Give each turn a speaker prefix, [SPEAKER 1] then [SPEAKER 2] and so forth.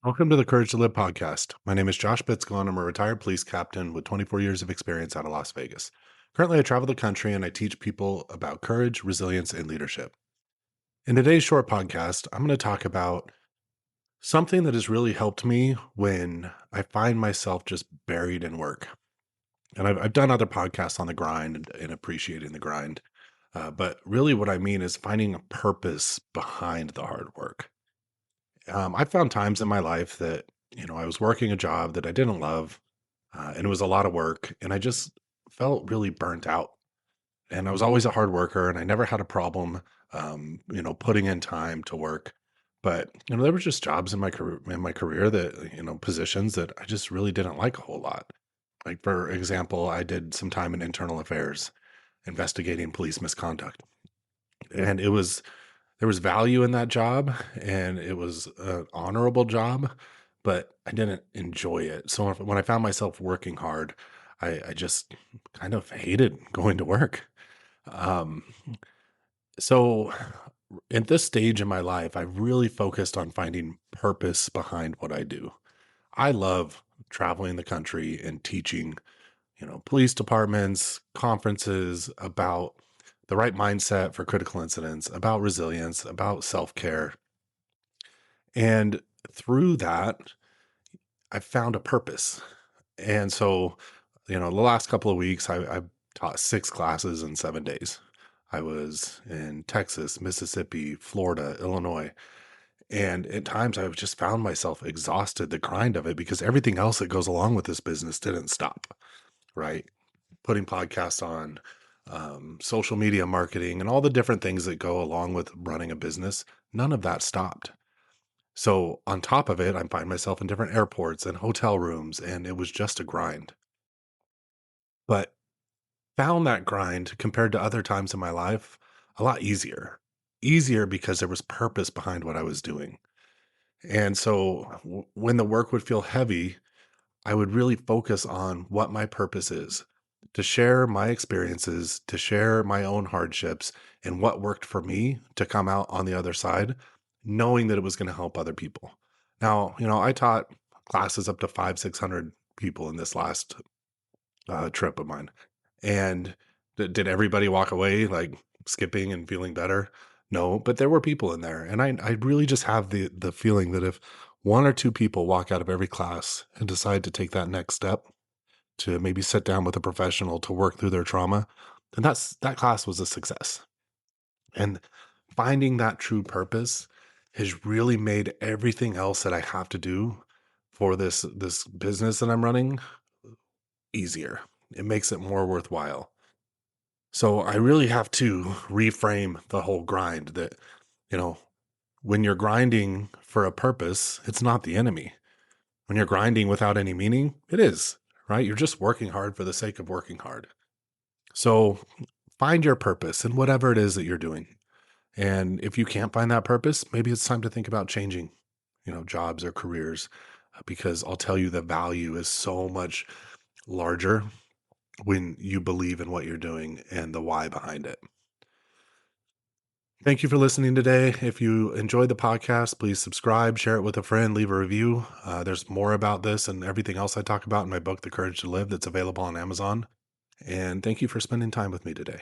[SPEAKER 1] Welcome to the Courage to Live podcast. My name is Josh Bitsko, and I'm a retired police captain with 24 years of experience out of Las Vegas. Currently, I travel the country and I teach people about courage, resilience, and leadership. In today's short podcast, I'm going to talk about something that has really helped me when I find myself just buried in work. And I've done other podcasts on the grind and appreciating the grind. But really, what I mean is finding a purpose behind the hard work. I found times in my life that, I was working a job that I didn't love, and it was a lot of work, and I just felt really burnt out. And I was always a hard worker, and I never had a problem, putting in time to work. But there were just jobs in my career that positions that I just really didn't like a whole lot. Like for example, I did some time in internal affairs, investigating police misconduct, and there was value in that job and it was an honorable job, but I didn't enjoy it. So when I found myself working hard, I just kind of hated going to work. Um, so at this stage in my life, I really focused on finding purpose behind what I do. I love traveling the country and teaching, police departments, conferences about the right mindset for critical incidents, about resilience, about self care. And through that, I found a purpose. And so, the last couple of weeks, I taught 6 classes in 7 days. I was in Texas, Mississippi, Florida, Illinois. And at times I've just found myself exhausted, the grind of it, because everything else that goes along with this business didn't stop, right? Putting podcasts on, social media marketing, and all the different things that go along with running a business, none of that stopped. So on top of it, I find myself in different airports and hotel rooms, and it was just a grind. But found that grind compared to other times in my life a lot easier. Easier because there was purpose behind what I was doing. And so when the work would feel heavy, I would really focus on what my purpose is, to share my experiences, to share my own hardships and what worked for me to come out on the other side, knowing that it was going to help other people. Now, I taught classes up to 600 people in this last trip of mine. And did everybody walk away like skipping and feeling better? No, but there were people in there. And I really just have the feeling that if one or two people walk out of every class and decide to take that next step to maybe sit down with a professional to work through their trauma, then that class was a success. And finding that true purpose has really made everything else that I have to do for this business that I'm running easier. It makes it more worthwhile. So I really have to reframe the whole grind that, you know, when you're grinding for a purpose, it's not the enemy. When you're grinding without any meaning, it is, right? You're just working hard for the sake of working hard. So find your purpose in whatever it is that you're doing. And if you can't find that purpose, maybe it's time to think about changing, jobs or careers, because I'll tell you the value is so much larger when you believe in what you're doing and the why behind it. Thank you for listening today. If you enjoyed the podcast, please subscribe, share it with a friend, leave a review. There's more about this and everything else I talk about in my book, The Courage to Live, that's available on Amazon. And thank you for spending time with me today.